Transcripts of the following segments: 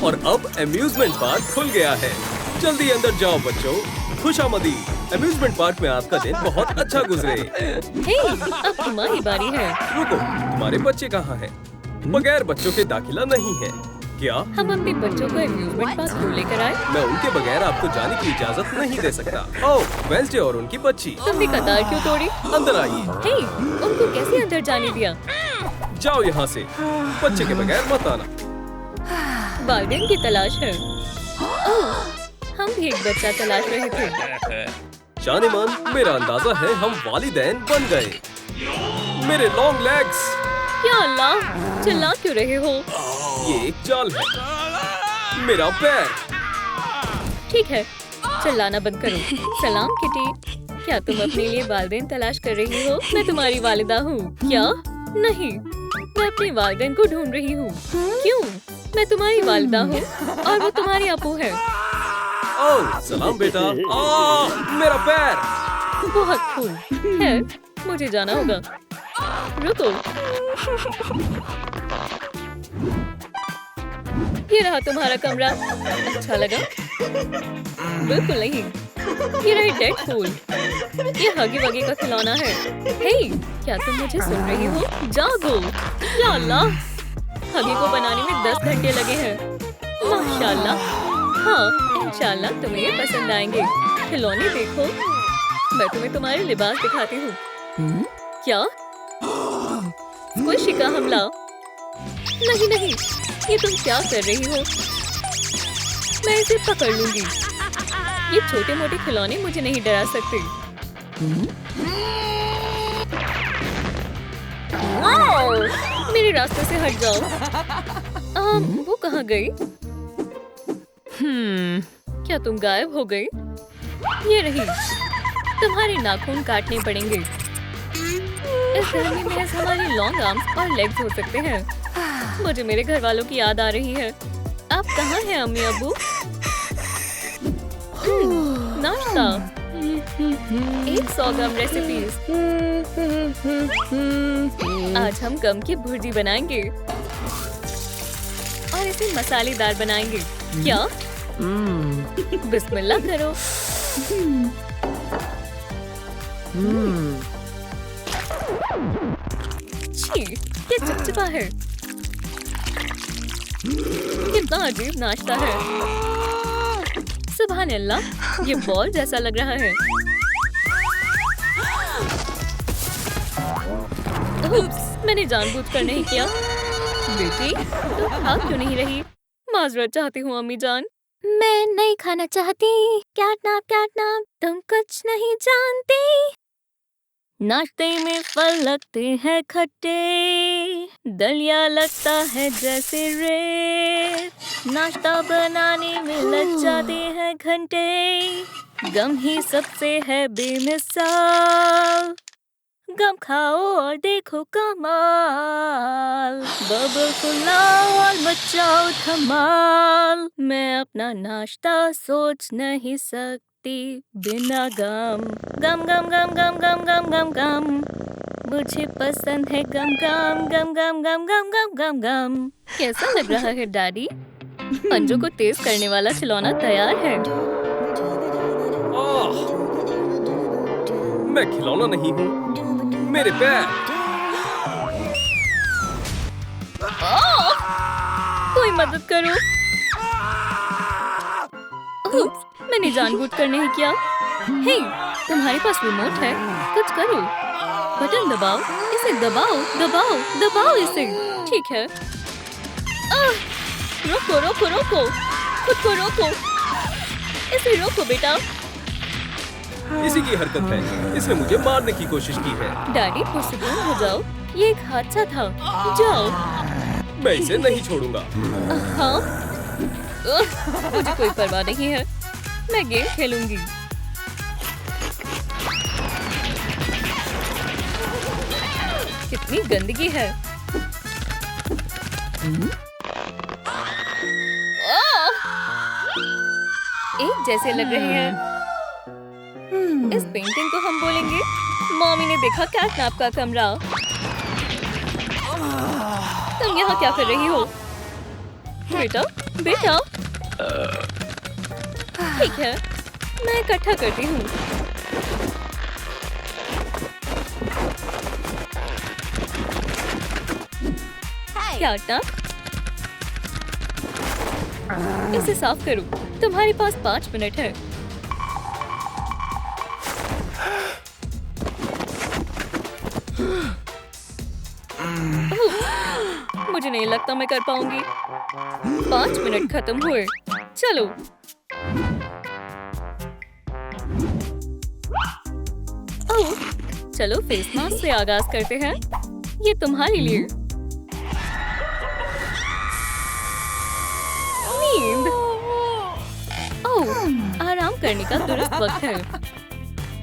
और अब amusement park खुल गया है। जल्दी अंदर जाओ बच्चों। खुशामदी। अम्यूजमेंट पार्क में आपका दिन बहुत अच्छा गुजरे। हे, अब तुम्हारी बारी है। रुको, तुम्हारे बच्चे कहाँ हैं? बगैर बच्चों के दाखिला नहीं है। क्या हम अपने बच्चों को अम्यूजमेंट पार्क क्यों लेकर आए? मैं उनके बगैर आपको जाने की इजाजत नहीं दे सकता। ओह, वेंसडे और उनकी बच्ची, तुमने कतार क्यों तोड़ी? अंदर आइए। हे, उनको कैसे अंदर जाने दिया? जाओ यहाँ से। बच्चे के बगैर मत आना। वालिदैन की तलाश है। ओह, हम भी एक बच्चा तलाश रहे थे। जाने मन, मेरा अंदाजा है हम वालिदैन बन गए। मेरे लॉन्ग लेग्स। या अल्लाह, चिल्ला क्यों रहे हो? ये एक जाल है। मेरा पैर। ठीक है, चिल्लाना बंद करो। सलाम किटी, क्या तुम अपने लिए वालिदैन तलाश कर रही हो? मैं तुम्हारी वालिदा हूँ। क्या? नहीं, मैं अपनी वालिदैन को ढूंढ रही हूँ। क्यों? मैं तुम्हारी वालिदा हूँ और वो तुम्हारी अपू है। ओह, सलाम बेटा। मेरा पैर। बहुत खूब है, मुझे जाना होगा। रुको, ये रहा तुम्हारा कमरा। अच्छा लगा? बिल्कुल नहीं, ये रही डेड फूल। ये हगी वगी का खिलौना है। हे, क्या तुम मुझे सुन रही हो? जागो। या अल्लाह, हगी को बनाने में 10 घंटे लगे हैं। माशाल्लाह। हाँ, इंशाल्लाह तुम्हें ये पसंद आएंगे। खिलौने देखो। मैं तुम्हें तुम्हारे लिबास दिखाती हूँ। क्या? स्क्विशी का हमला? नहीं नहीं, ये तुम क्या कर रही हो? मैं इसे पकड़ लूंगी। ये छोटे मोटे खिलौने मुझे नहीं डरा सकते। मेरे रास्ते से हट जाओ। वो कहाँ गई? क्या तुम गायब हो गई? ये रही। तुम्हारे नाखून काटने पड़ेंगे। इस गर्मी में हमारी लॉन्ग आर्म्स और लेग्स हो सकते हैं। मुझे मेरे घर वालों की याद आ रही है। आप कहाँ हैं अम्मी अब्बू? नाश्ता। 100 गम रेसिपीज। आज हम गम की भुर्जी बनाएंगे और इसे मसालेदार बनाएंगे। क्या? बिस्मिल्लाह करो। छी, ये चिपचिपा है। कितना अजीब नाश्ता है। सुभान अल्लाह, ये बॉल जैसा लग रहा है। उप्स, मैंने जानबूझकर नहीं किया। बेटी, तुम खा क्यों नहीं रही? माजरत चाहती हूँ अम्मी जान। मैं नहीं खाना चाहती। कैटनैप, तुम कुछ नहीं जानती। नाश्ते में फल लगते हैं खट्टे, दलिया लगता है जैसे रेत। नाश्ता बनाने में लग जाते हैं घंटे, गम ही सबसे है बेमिसाल। गम खाओ और देखो कमाल, बबल फुलाओ और मचाओ धमाल। मैं अपना नाश्ता सोच नहीं सकती बिना गम। गम गम गम गम गम गम गम गम, मुझे पसंद है गम गम गम गम गम गम गम गम गम। कैसा लग रहा है डैडी? अंजू को तेज करने वाला खिलौना तैयार है। मैं खिलौना नहीं हूँ, मेरे पैर। कोई मदद करो। उप्स, मैंने जानबूझकर नहीं किया। हे, तुम्हारे पास रिमोट है, कुछ करो। बटन दबाओ, इसे दबाओ दबाओ दबाओ इसे। ठीक है। रोको रोको रोको, खुद को रोको। इसे रोको बेटा। इसी की हरकत है, इसने मुझे मारने की कोशिश की है। डैडी, पुरसकून हो जाओ, ये एक हादसा था। जाओ। मैं इसे नहीं छोड़ूंगा। हाँ, मुझे कोई परवाह नहीं है, मैं गेम खेलूंगी। कितनी गंदगी है। एक जैसे लग रहे हैं। इस पेंटिंग को हम बोलेंगे मॉमी ने देखा कैटनैप का कमरा। तुम यहाँ क्या कर रही हो? बेटा बेटा, ठीक है, मैं इकट्ठा करती हूँ। क्या इसे साफ करो। तुम्हारे पास 5 मिनट है। मुझे नहीं लगता मैं कर पाऊंगी। 5 मिनट खत्म हुए। चलो। ओह, चलो फेस मास्क से आगाज करते हैं। ये तुम्हारे लिए। नींद। ओह, आराम करने का दुरुस्त वक्त है।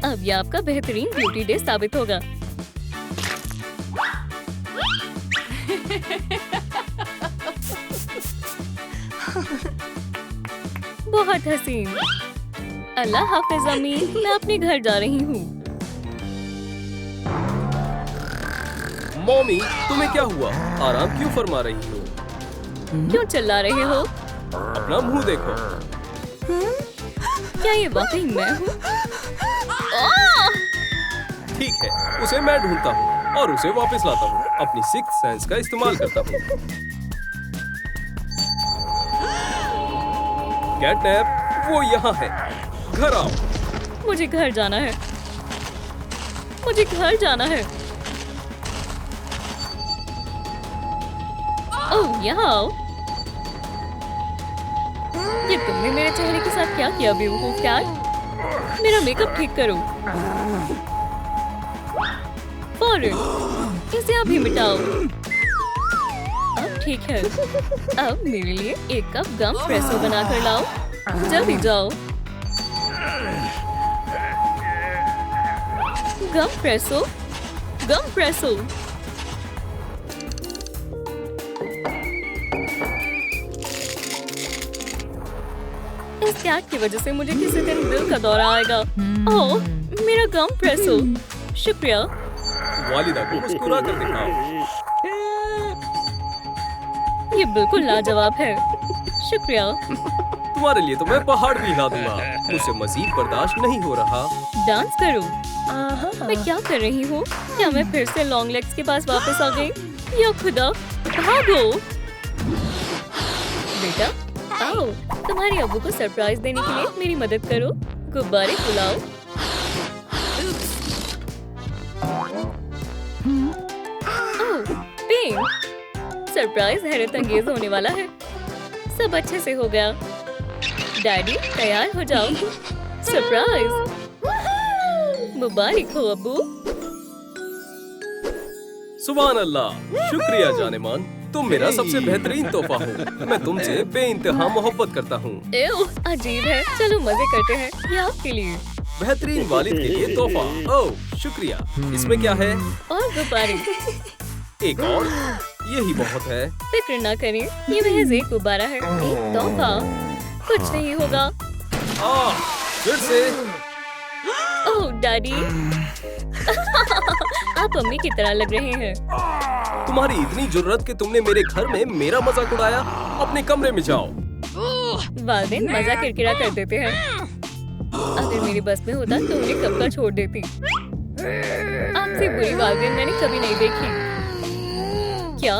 अब ये आपका बेहतरीन ब्यूटी डे साबित होगा। बहुत हसीन। अल्लाह हाफिज अम्मी, मैं अपने घर जा रही हूँ। मॉमी, तुम्हें क्या हुआ? आराम क्यों फरमा रही हो? क्यों चिल्ला रहे हो? अपना मुंह देखो। क्या ये वाकई मैं हूँ? ठीक है, उसे मैं ढूंढता हूँ और उसे वापस लाता हूँ। अपनी सिक्स्थ सेंस का इस्तेमाल करता हूँ। कैटनैप, वो यहाँ है। घर आओ। मुझे घर जाना है। मुझे घर जाना है। ओह, यहाँ आओ। ये तुमने मेरे चेहरे के साथ क्या किया बेवकूफ कैट? मेरा मेकअप ठीक करो। फौरन इसे अभी मिटाओ। अब ठीक है। अब मेरे लिए 1 कप गम प्रेसो बना कर लाओ। जल्दी जाओ। गम प्रेसो, गम प्रेसो। इस कैट की वजह से मुझे किसी दिन दिल का दौरा आएगा। ओह, मेरा गम प्रेसो। शुक्रिया। वालिदा को मुस्कुरा कर दिखाओ। ये बिल्कुल लाजवाब है। शुक्रिया। तुम्हारे लिए तो मैं पहाड़ भी हिला दूंगा। मुझसे मजीद बर्दाश्त नहीं हो रहा। डांस करो। मैं क्या कर रही हूँ? क्या मैं फिर से लॉन्ग लेग्स के पास वापस आ गई? या खुदा, भागो। बेटा, आओ, तुम्हारे अब्बू को सरप्राइज देने के लिए मेरी मदद करो। गुब्बारे फुलाओ। ओह, पिंक। सरप्राइज हैरत अंगेज होने वाला है। सब अच्छे से हो गया। डैडी, तैयार हो जाओ। सरप्राइज। मुबारक हो अब्बू। सुभान अल्लाह। शुक्रिया जानेमान, तुम मेरा सबसे बेहतरीन तोहफा हो। मैं तुमसे बेइंतहा मोहब्बत करता हूँ। अजीब है। चलो मजे करते हैं। ये आपके लिए। बेहतरीन वालिद के लिए तोहफा। ओह, शुक्रिया। इसमें क्या है? और गुब्बारे। एक और? यही बहुत है। फिक्र ना करें, ये महज एक गुब्बारा है। एक तोहफा। कुछ नहीं होगा। फिर से। ओह डैडी। आप अम्मी की तरह लग रहे हैं। तुम्हारी इतनी जुर्रत कि तुमने मेरे घर में मेरा मजाक उड़ाया। अपने कमरे में जाओ। वालिदैन मजा किरकिरा कर देते हैं। अगर मेरी बस में होता तो उन्हें कब का छोड़ देती। आपसे बुरी वालिदैन मैंने कभी नहीं देखी। क्या?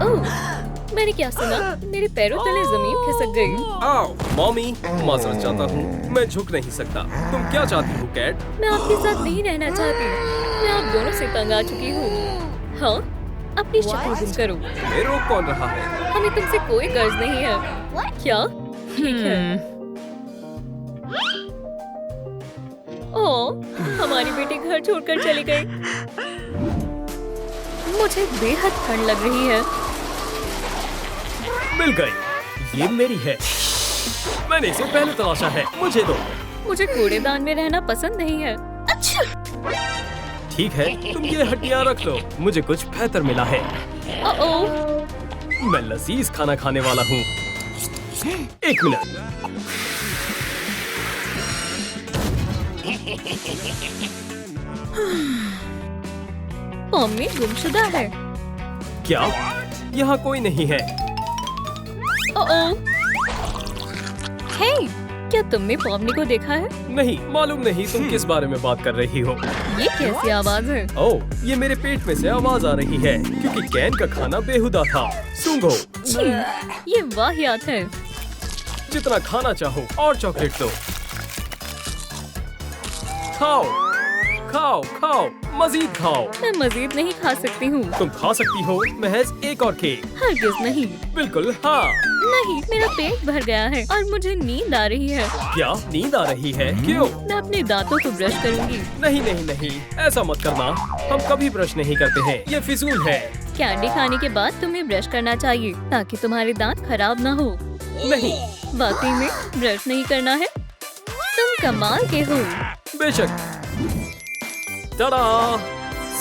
ओह, मैंने क्या सुना? मेरे पैरों तले जमीन खिसक गई। आओ, मॉमी, माजरत चाहता हूँ। मैं झुक नहीं सकता। तुम क्या चाहती हो कैट? मैं आपके साथ नहीं रहना चाहती। मैं आप दोनों से तंग आ चुकी हूँ। हाँ, अपनी शक्ल गुम करो। ये रोक कौन रहा है? हमें तुमसे कोई गर्ज नहीं है। क्या? ठीक है। ओह, हमारी बेटी घर छोड़कर चली गई। मुझे बेहद ठंड लग रही है। मिल गई। ये मेरी है। मैंने इसे पहले तलाशा है। मुझे दो। मुझे कूड़ेदान में रहना पसंद नहीं है। अच्छा। ठीक है, तुम ये हड्डियाँ रख लो। मुझे कुछ बेहतर मिला है। ओह, मैं लजीज खाना खाने वाला हूँ। 1 मिनट। मम्मी गुमशुदा है। क्या? यहाँ कोई नहीं है। ओह, हे, क्या तुमने पॉमनी को देखा है? नहीं, मालूम नहीं तुम किस बारे में बात कर रही हो। ये कैसी आवाज है? ओह, ये मेरे पेट में से आवाज आ रही है क्योंकि कैन का खाना बेहुदा था। सूंघो, छी, ये वाहियात है। जितना खाना चाहो और चॉकलेट दो। खाओ, खाओ, खाओ, मजीद खाओ। मैं मजीद नहीं खा सकती हूँ। तुम खा सकती हो महज एक और केक। हरगिज नहीं। बिल्कुल हाँ। नहीं, मेरा पेट भर गया है और मुझे नींद आ रही है। क्या नींद आ रही है? क्यों? मैं अपने दांतों को ब्रश करूंगी। नहीं नहीं नहीं, ऐसा मत करना। हम कभी ब्रश नहीं करते हैं, ये फिजूल है। कैंडी खाने के बाद तुम्हें ब्रश करना चाहिए ताकि तुम्हारे दांत खराब ना हो। नहीं, वाकई में ब्रश नहीं करना है? तुम कमाल के हो। बेशक। टाडा!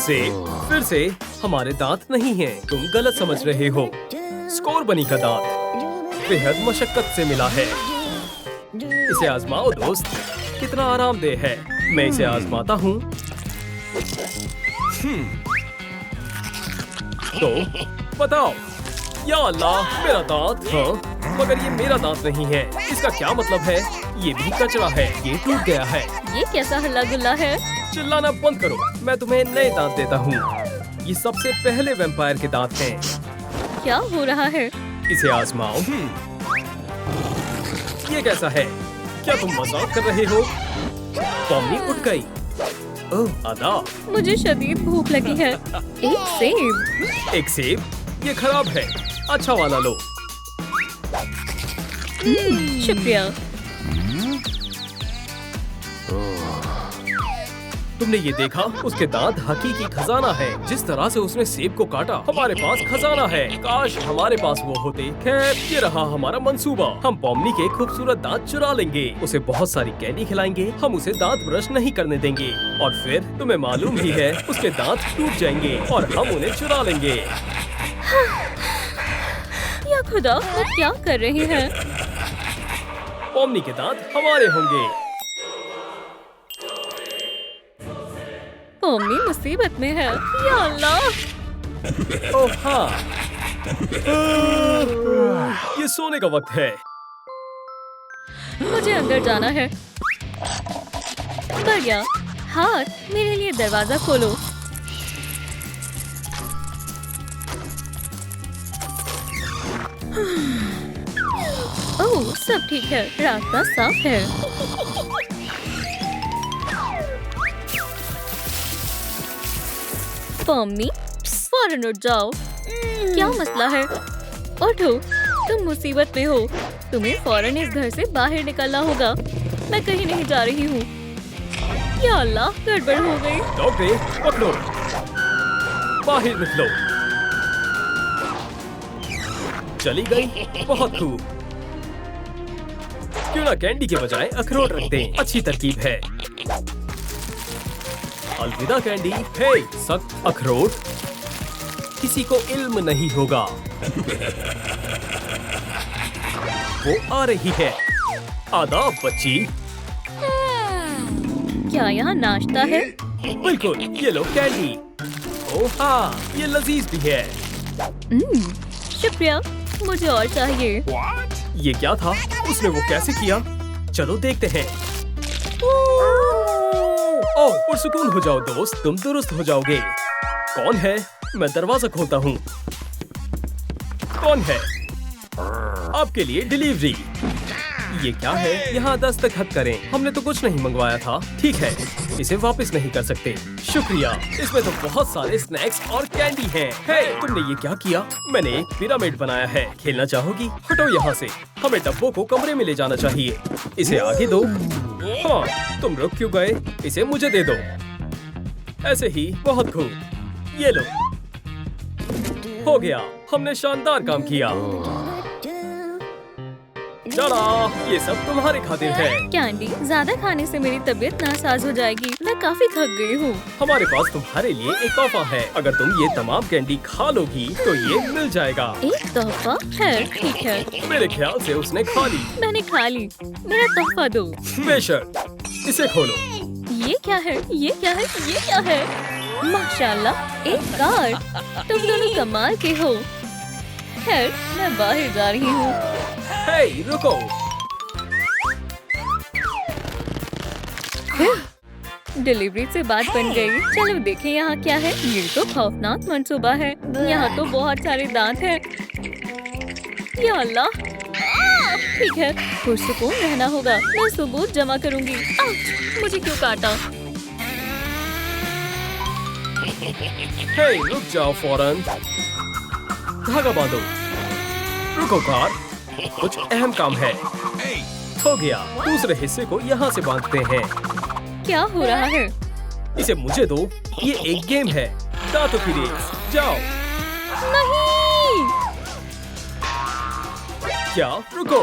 फिर से हमारे दांत नहीं हैं। तुम गलत समझ रहे हो। स्कोर बनी का दांत बेहद मशक्कत से मिला है। इसे आजमाओ दोस्त, कितना आरामदेह है। मैं इसे आजमाता हूँ। तो बताओ, या अल्लाह, मेरा दांत। हाँ, मगर ये मेरा दांत नहीं है। इसका क्या मतलब है? ये भी कचरा है, ये टूट गया है। ये कैसा हल्ला गुल्ला है? चिल्लाना बंद करो, मैं तुम्हें नए दांत देता हूँ। ये सबसे पहले वैम्पायर के दांत हैं। क्या हो रहा है? इसे आजमाओ। ये कैसा है? क्या तुम मजाक कर रहे हो? पॉमनी उठ गई। ओह आदाब। मुझे शदीद भूख लगी है। एक सेब। एक सेब? ये खराब है, अच्छा वाला लो। शुक्रिया। तुमने ये देखा? उसके दांत हकीकी खजाना है। जिस तरह से उसने सेब को काटा, हमारे पास खजाना है। काश हमारे पास वो होते। खैर, ये रहा हमारा मंसूबा। हम पॉमनी के खूबसूरत दांत चुरा लेंगे, उसे बहुत सारी कैंडी खिलाएंगे, हम उसे दांत ब्रश नहीं करने देंगे, और फिर तुम्हें मालूम ही है उसके दांत टूट जाएंगे और हम उन्हें चुरा लेंगे। या खुदा, वो क्या कर रहे हैं? पॉमनी के दांत हमारे होंगे। पॉमनी मुसीबत में है। या अल्लाह। ओह हाँ, ये सोने का वक्त है। मुझे अंदर जाना है। बढ़िया। हाथ, मेरे लिए दरवाजा खोलो। ओह, सब ठीक है, रास्ता साफ है। पॉमनी, फौरन उठ जाओ। क्या मसला है? उठो, तुम मुसीबत में हो। तुम्हें फौरन इस घर से बाहर निकलना होगा। मैं कहीं नहीं जा रही हूँ। या अल्लाह, गड़बड़ हो गई। डॉक्टर, पकड़ो, बाहर निकलो। चली गई? बहुत खूब। क्यों ना कैंडी के बजाय अखरोट रख दें? अच्छी तरकीब है। अलविदा कैंडी। हे, सख्त अखरोट, किसी को इल्म नहीं होगा। वो आ रही है। आदाब बच्ची। क्या यहाँ नाश्ता है? बिल्कुल, ये लो कैंडी। ओह हाँ, ये लजीज भी है। शुक्रिया, मुझे और चाहिए। ये क्या था? उसने वो कैसे किया? चलो देखते हैं। ओह, पुरसुकून हो जाओ दोस्त, तुम दुरुस्त हो जाओगे। कौन है? मैं दरवाजा खोलता हूँ। कौन है? आपके लिए डिलीवरी। ये क्या है? यहाँ दस्तखत करें। हमने तो कुछ नहीं मंगवाया था। ठीक है, इसे वापस नहीं कर सकते। शुक्रिया। इसमें तो बहुत सारे स्नैक्स और कैंडी हैं। हे, तुमने ये क्या किया? मैंने एक पिरामिड बनाया है। खेलना चाहोगी? हटो यहाँ से। हमें डब्बों को कमरे में ले जाना चाहिए। इसे आगे दो। हाँ, तुम रुक क्यों गए? इसे मुझे दे दो। ऐसे ही, बहुत खूब। ये लो। हो गया, हमने शानदार काम किया। टाडा! ये सब तुम्हारे खातिर है। कैंडी, ज्यादा खाने से मेरी तबीयत नासाज हो जाएगी। मैं काफी थक गई हूँ। हमारे पास तुम्हारे लिए एक तोहफा है। अगर तुम ये तमाम कैंडी खा लोगी तो ये मिल जाएगा। एक तोहफा? है, ठीक है। मेरे ख्याल से उसने खा ली। मैंने खा ली। मेरा तोहफा दो। बेशक, इसे खोलो। ये क्या है? ये क्या है? ये क्या है? माशाल्लाह, एक कार। तुम दोनों कमाल के हो। खैर, मैं बाहर जा रही हूँ। हे रुको। डिलीवरी से बात बन गई। चलो देखें यहाँ क्या है। ये तो खौफनाक मंसूबा है। यहाँ तो बहुत सारे दांत हैं। या अल्लाह। ठीक है, पुरसुकून रहना होगा। मैं सबूत जमा करूंगी। मुझे क्यों काटा? हे रुक जाओ फौरन। धागा बांधो। रुको कार, कुछ अहम काम है। हो गया। दूसरे हिस्से को यहाँ से बांधते हैं। क्या हो रहा है? इसे मुझे दो। ये एक गेम है। दांतों की रेस। जाओ। नहीं। क्या? रुको।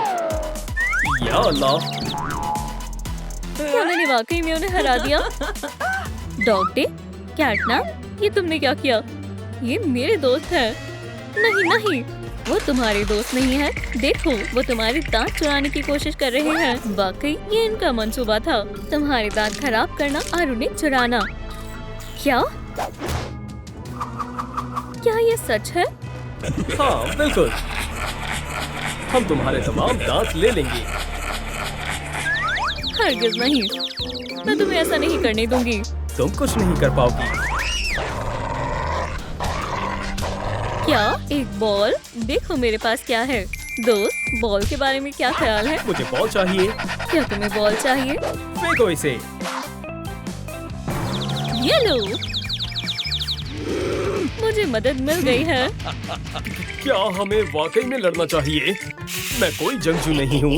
या अल्लाह। क्या मैंने वाकई में उन्हें हरा दिया? डॉग डे, कैटनैप, ये तुमने क्या किया? ये मेरे दोस्त हैं। नहीं नहीं, वो तुम्हारे दोस्त नहीं है। देखो, वो तुम्हारे दांत चुराने की कोशिश कर रहे हैं। वाकई ये इनका मंसूबा था, तुम्हारे दांत खराब करना और उन्हें चुराना। क्या? क्या ये सच है? हाँ बिल्कुल। हम तुम्हारे तमाम दांत ले लेंगे। हरगिज़ नहीं, मैं तुम्हें ऐसा नहीं करने दूंगी। तुम कुछ नहीं कर पाओगी। क्या? एक बॉल? देखो मेरे पास क्या है। दोस्त, बॉल के बारे में क्या ख्याल है? मुझे बॉल चाहिए। क्या तुम्हें बॉल चाहिए? फेंको इसे। ये लो, मुझे मदद मिल गई है। क्या हमें वाकई में लड़ना चाहिए? मैं कोई जंगजू नहीं हूँ।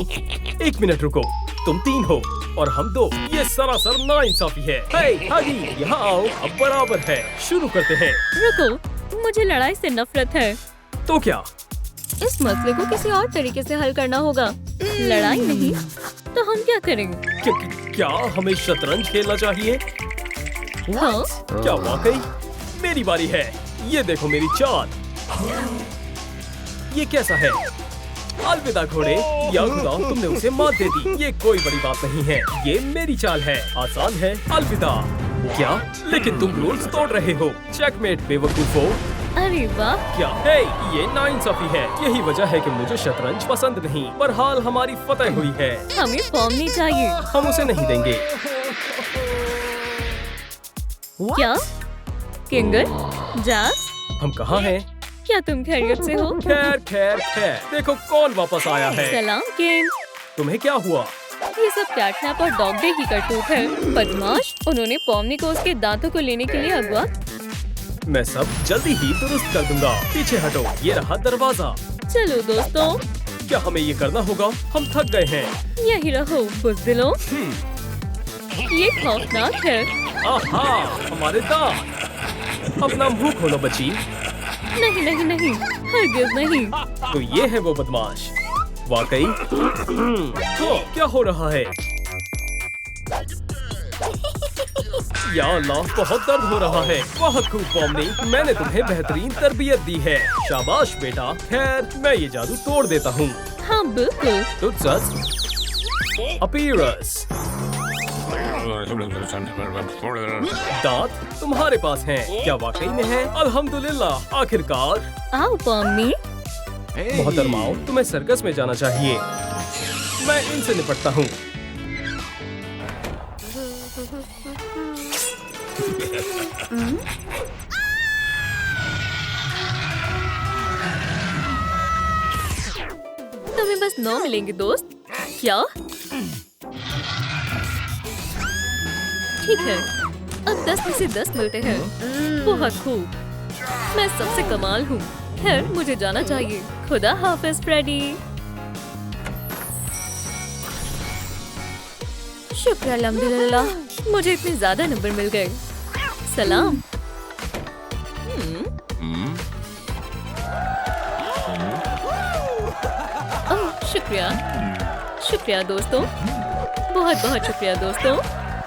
एक मिनट रुको। तुम 3 हो और हम 2। ये सरासर नाइंसाफी है। हे हागी, यहाँ आओ। अब बराबर है। शुरू करते हैं। रुको, मुझे लड़ाई से नफरत है। तो क्या? इस मसले को किसी और तरीके से हल करना होगा। लड़ाई नहीं तो हम क्या करेंगे? क्या हमें शतरंज खेलना चाहिए? हाँ? क्या वाकई? मेरी बारी है। ये देखो मेरी चाल। ये कैसा है? अलविदा घोड़े। या खुदा, तुमने उसे मात दे दी। ये कोई बड़ी बात नहीं है। ये मेरी चाल है। आसान है। अलविदा। क्या? लेकिन तुम रूल्स तोड़ रहे हो। चेकमेट बेवकूफो। अरे वाह। क्या है? ये नाइंसाफी है। यही वजह है कि मुझे शतरंज पसंद नहीं। पर हाल हमारी फतह हुई है। हमें फॉर्म नहीं चाहिए। हम उसे नहीं देंगे। क्या? किंगर? जैस? हम कहाँ हैं? क्या तुम खैरियत से हो? खैर खैर खैर। देखो कौन वापस आया है। सलाम किंग। तुम्हें क्या हुआ? ये सब कैटनैप और डॉग डे की करतूत है। बदमाश, उन्होंने पॉमनी को उसके दांतों को लेने के लिए अगवा। मैं सब जल्दी ही दुरुस्त कर दूंगा। पीछे हटो। ये रहा दरवाजा। चलो दोस्तों, क्या हमें ये करना होगा? हम थक गए हैं। यही रहो बुज़दिलों। ये खौफनाक है। आहा, हमारे दांत। अपना मुंह खोलो बच्ची। नहीं नहीं नहीं, हरगिज़ नहीं। तो ये है वो बदमाश। वाकई? तो क्या हो रहा है? या अल्लाह, बहुत दर्द हो रहा है। बहुत खूब पॉमनी, मैंने तुम्हें बेहतरीन तरबियत दी है। शाबाश बेटा। खैर, मैं ये जादू तोड़ देता हूँ। हाँ बिल्कुल। तुझसे अपीयरेंस। दांत तुम्हारे पास हैं। क्या वाकई में है? अल्हम्दुलिल्लाह, आखिरकार। आओ पॉमनी। मोहतरमाओ, तुम्हें सर्कस में जाना चाहिए। मैं इनसे निपटता हूँ। तुम्हें बस 9 मिलेंगे दोस्त। क्या? ठीक है, अब 10 में से 10 मिलते हैं। बहुत खूब, मैं सबसे कमाल हूँ। खैर, मुझे जाना चाहिए। खुदा हाफिज फ्रेडी। शुक्र अल्हम्दुलिल्लाह, मुझे इतने ज्यादा नंबर मिल गए। सलाम। ओह, शुक्रिया। शुक्रिया दोस्तों, बहुत बहुत शुक्रिया दोस्तों।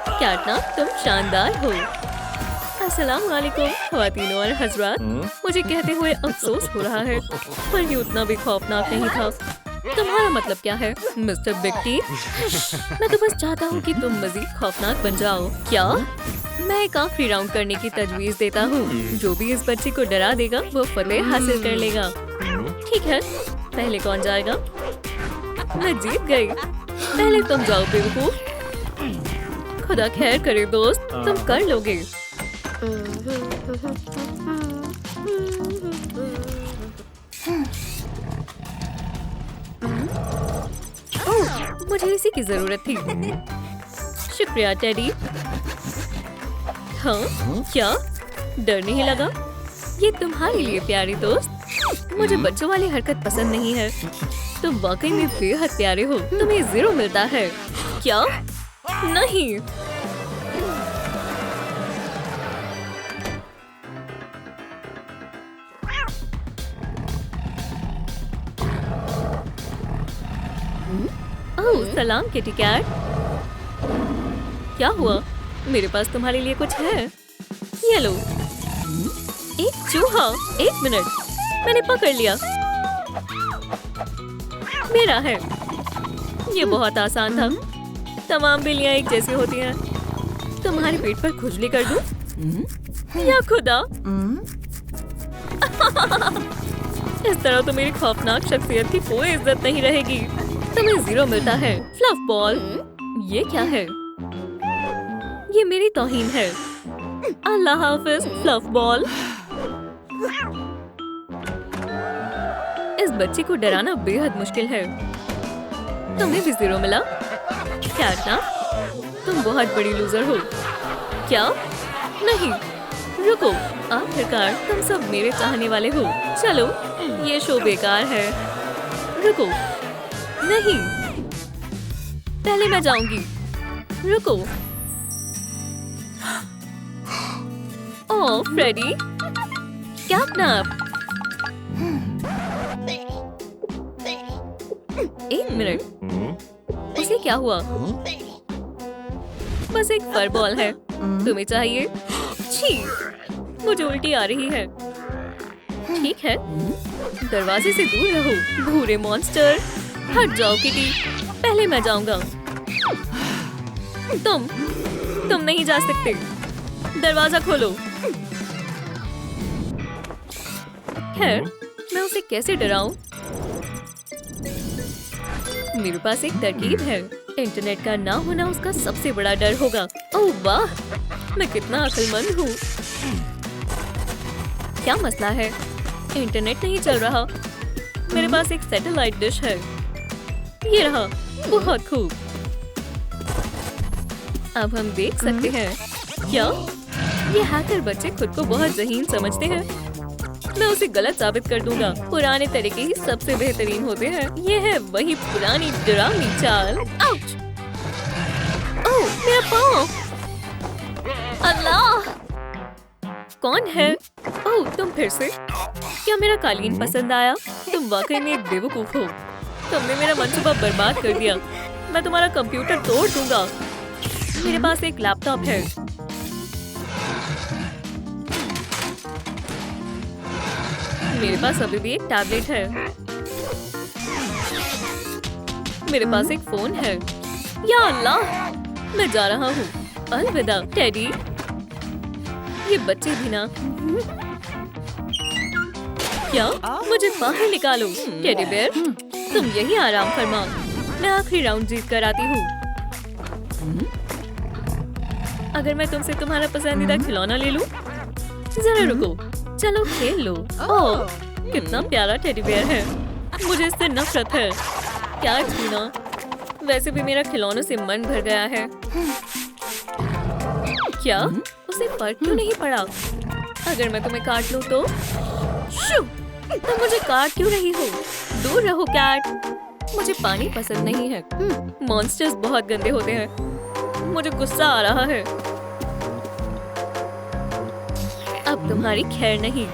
कैटनैप, तुम शानदार हो। अस्सलाम वालेकुम ख़वातीनो और हज़रात। मुझे कहते हुए अफसोस हो रहा है, पर ये उतना भी खौफनाक नहीं था। तुम्हारा मतलब क्या है मिस्टर बिग टी? मैं तो बस चाहता हूँ कि तुम मजीद खौफनाक बन जाओ। क्या? मैं एक आखिरी राउंड करने की तजवीज देता हूँ। जो भी इस बच्चे को डरा देगा वो फतेह हासिल कर लेगा। ठीक है, पहले कौन जाएगा? मैं जीत गई। पहले तुम जाओ बेवकूफ। खुदा खैर करे दोस्त, तुम कर लोगे। ओह, मुझे इसी की जरूरत थी। शुक्रिया टेडी। हाँ, क्या डर नहीं लगा? ये तुम्हारे लिए प्यारे दोस्त। मुझे बच्चों वाली हरकत पसंद नहीं है। तुम वाकई में बेहद प्यारे हो। तुम्हें 0 मिलता है। क्या? नहीं। ओह, सलाम किटी कैट। क्या हुआ? मेरे पास तुम्हारे लिए कुछ है। ये लो। एक चूहा। 1 मिनट, मैंने पकड़ लिया। मेरा है। ये बहुत आसान था। तमाम बिल्लियां एक जैसी होती हैं। तुम्हारे पेट पर खुजली कर दूं? या खुदा। इस तरह तो मेरी खौफनाक शख्सियत की कोई इज्जत नहीं रहेगी। तुम्हें 0 मिलता है। Fluff ball. ये क्या है? ये मेरी तौहीन है। अल्लाह हाफिज फ्लफ बॉल। इस बच्ची को डराना बेहद मुश्किल है। तुम्हें भी 0 मिला। कैटना, तुम बहुत बड़ी लूजर हो। क्या? नहीं, रुको। आखिरकार तुम सब मेरे चाहने वाले हो। चलो, ये शो बेकार है। रुको। नहीं, पहले मैं जाऊंगी। रुको। ओह फ्रेडी, कैटनैप। 1 मिनट, उसे क्या हुआ? बस एक फर बॉल है। तुम्हें चाहिए? छी, मुझे उल्टी आ रही है। ठीक है, दरवाजे से दूर रहो भूरे मॉन्स्टर। हट जाओ किटी, पहले मैं जाऊंगा। तुम नहीं जा सकते। दरवाजा खोलो। खैर, मैं उसे कैसे डराऊं? मेरे पास एक तरकीब है। इंटरनेट का ना होना उसका सबसे बड़ा डर होगा। ओह वाह, मैं कितना अक्लमंद हूँ। क्या मसला है? इंटरनेट नहीं चल रहा। मेरे पास एक सैटेलाइट डिश है। ये रहा। बहुत खूब। अब हम देख सकते हैं। क्या? ये हैकर बच्चे खुद को बहुत ज़हीन समझते हैं। मैं उसे गलत साबित कर दूंगा। पुराने तरीके ही सबसे बेहतरीन होते हैं। ये है वही पुरानी डरावनी चाल। आउच! ओह, मेरा पाँव! अल्लाह! कौन है? ओह, तुम फिर से? क्या मेरा कालीन पसंद आया? तुम वाकई में एक बेवकूफ हो। तुमने मेरा मंसूबा बर्बाद कर दिया। मैं तुम्हारा कंप्यूटर तोड़ दूंगा। मेरे पास एक लैपटॉप है। मेरे पास अभी भी एक टैबलेट है। मेरे पास एक फोन है। या अल्लाह, मैं जा रहा हूँ। अलविदा टेडी। ये बच्चे भी ना। क्या? मुझे बाहर निकालो टेडी बेयर। तुम यही आराम फरमा। मैं आखिरी राउंड जीत कर आती हूँ। अगर मैं तुमसे तुम्हारा पसंदीदा खिलौना ले लूं? जरा रुको, चलो खेल लो। ओह, कितना प्यारा टेडी बेयर है। मुझे इससे नफरत है। क्या छूना। वैसे भी मेरा खिलौनों से मन भर गया है। क्या? उसे फर्क क्यों नहीं पड़ा? अगर मैं तुम्हें काट लूं तो? शू! तुम मुझे काट क्यों रही हो? दूर रहो कैट। मुझे पानी पसंद नहीं है। मॉन्स्टर्स बहुत गंदे होते हैं। मुझे गुस्सा आ रहा है। अब तुम्हारी खैर नहीं।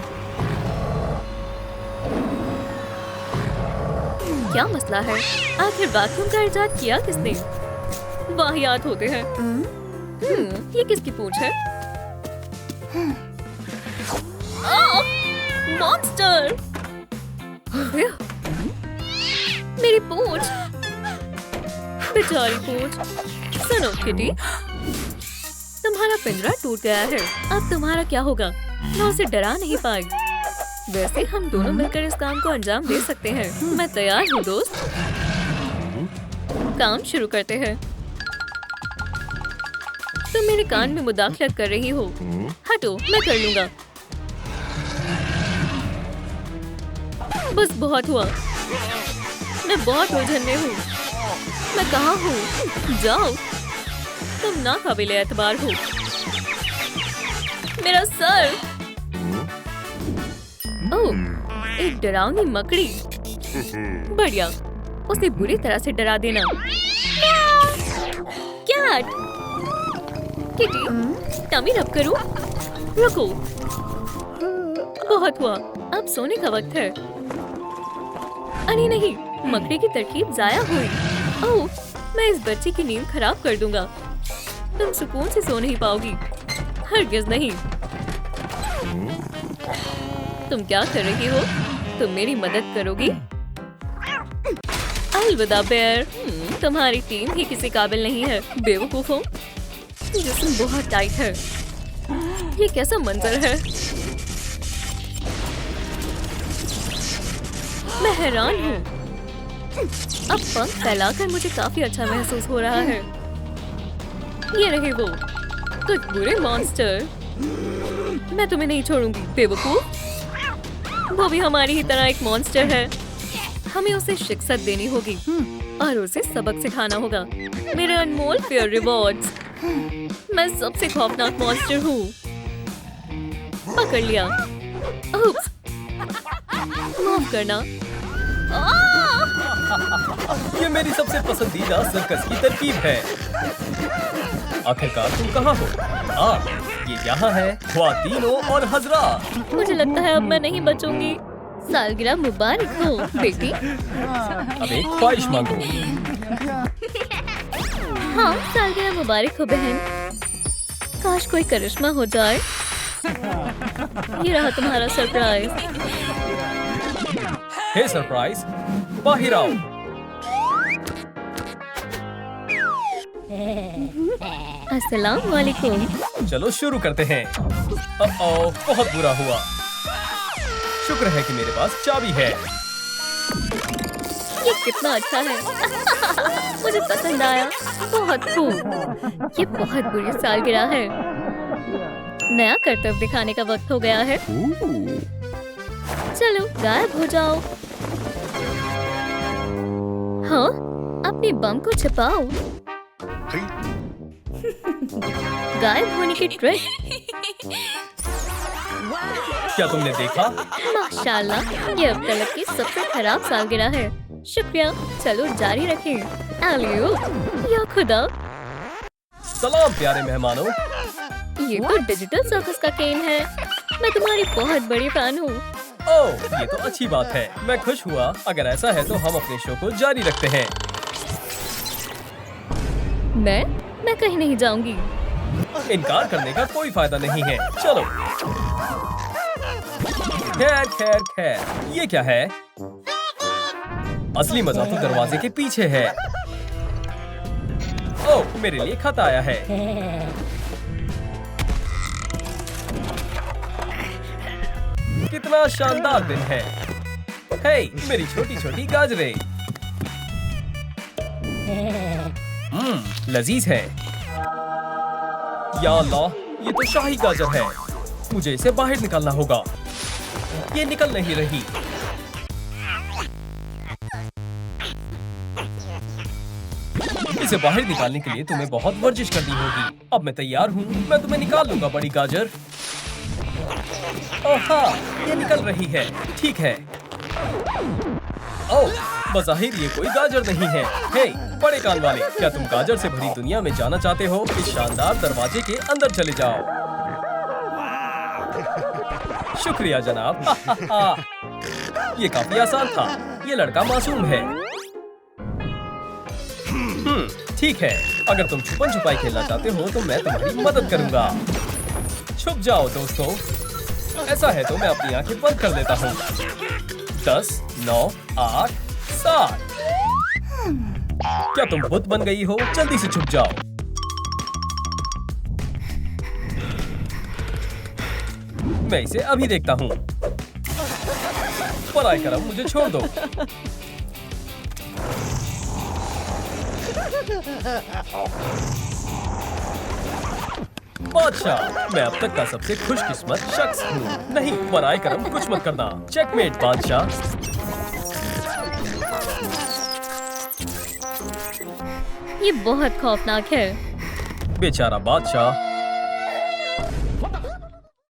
क्या मसला है? आखिर वैक्यूम का इजाद किया किसने? वाहियात होते हैं। ये किसकी पूंछ है? मॉन्स्टर! मेरी पूंछ! बेचारी पूंछ। सुनो किटी, तुम्हारा पिंजरा टूट गया है। अब तुम्हारा क्या होगा? मैं उसे डरा नहीं पाई। वैसे हम दोनों मिलकर इस काम को अंजाम दे सकते हैं। मैं तैयार हूँ दोस्त। काम शुरू करते हैं। तुम मेरे कान में मुदाखलत कर रही हो। हटो, मैं कर लूंगा। बस बहुत हुआ। मैं बहुत उलझन में हूँ। मैं कहाँ हूँ? जाओ। तुम ना काबिले एतबार हो। मेरा सर। ओह, एक डरावनी मकड़ी। बढ़िया, उसे बुरी तरह से डरा देना। कैट, किटी, टमी रब करो। रुको, बहुत हुआ। अब सोने का वक्त है। अरे नहीं, मकड़ी की तरकीब जाया हुई। ओह, मैं इस बच्चे की नींद खराब कर दूंगा। तुम सुकून से सो नहीं पाओगी। हरगिज़ नहीं। तुम क्या कर रही हो? तुम मेरी मदद करोगी? अलविदा बेयर। तुम्हारी टीम ही किसी काबिल नहीं है, बेवकूफों। जिस्म बहुत टाइट है। ये कैसा मंजर है? मैं हैरान हूँ। अब पंख फैलाकर मुझे काफी अच्छा महसूस हो रहा है। ये रहे वो, कुछ बुरे मॉन्स्टर। मैं तुम्हें नहीं छोड़ूंगी, बेवकूफ। वो भी हमारी ही तरह एक मॉन्स्टर है। हमें उसे शिक्षा देनी होगी और उसे सबक सिखाना होगा। मेरे अनमोल फेयर रिवॉर्ड्स। मैं सबसे खौफनाक मॉन्स्टर हूँ। पकड़ लिया। उप्स, माफ करना। ये मेरी सबसे पसंदीदा सर्कस की तरकीब है। आखिरकार तुम कहाँ हो? ये यहाँ है, ख्वातीनों और हजरात। मुझे लगता है अब मैं नहीं बचूंगी। सालगिरह मुबारक हो बेटी। अब एक ख्वाहिश मांगो। हाँ, सालगिरह मुबारक हो बहन। काश कोई करिश्मा हो जाए। ये रहा तुम्हारा सरप्राइज। हे सरप्राइज, बाहर आओ। अस्सलाम वालेकुम। चलो शुरू करते हैं। बहुत बुरा हुआ। शुक्र है कि मेरे पास चाबी है। ये कितना अच्छा है। मुझे पसंद आया। बहुत खूब। ये बहुत बुरी सालगिरह है। नया करतब दिखाने का वक्त हो गया है। चलो गायब हो जाओ। हाँ, अपने बम को छिपाओ। गायब होने की ट्रिक। क्या तुमने देखा? माशाल्लाह, ये अब तक की सबसे खराब सालगिरह है। शुक्रिया। चलो जारी रखें। आलियो, या खुदा। सलाम प्यारे मेहमानों। ये तो डिजिटल सर्कस का केन है। मैं तुम्हारी बहुत बड़ी फैन हूँ। ओह, ये तो अच्छी बात है। मैं खुश हुआ। अगर ऐसा है तो हम अपने शो को जारी रखते हैं। मैं कहीं नहीं जाऊंगी। इनकार करने का कोई फायदा नहीं है। चलो। खैर खैर खैर, ये क्या है? असली मजा तो दरवाजे के पीछे है। ओह, मेरे लिए खत आया है। कितना शानदार दिन है। हे, मेरी छोटी छोटी गाजरें। लजीज है। या अल्लाह, ये तो शाही गाजर है। मुझे इसे बाहर निकालना होगा। ये निकल नहीं रही। इसे बाहर निकालने के लिए तुम्हें बहुत वर्जिश करनी होगी। अब मैं तैयार हूँ। मैं तुम्हें निकाल लूंगा, बड़ी गाजर। ओह हाँ, ये निकल रही है। ठीक है। ओह, बज़ाहिर ये कोई गाजर नहीं है। हे, बड़े कान वाले, क्या तुम गाजर से भरी दुनिया में जाना चाहते हो? इस शानदार दरवाजे के अंदर चले जाओ। शुक्रिया जनाब। ये काफी आसान था। ये लड़का मासूम है। ठीक है। अगर तुम छुपन छुपाई खेलना चाहते हो तो मैं तुम्हारी मदद करूंगा। छुप जाओ दोस्तों। ऐसा है तो मैं अपनी आंखें बंद कर लेता हूँ। 10, 9, 8, 7। क्या तुम बुत बन गई हो? जल्दी से छुप जाओ। मैं इसे अभी देखता हूँ। बराए करम मुझे छोड़ दो। बादशाह, मैं अब तक का सबसे खुशकिस्मत शख्स हूँ। नहीं, बराए करम कुछ मत करना। चेकमेट बादशाह। ये बहुत खौफनाक है। बेचारा बादशाह।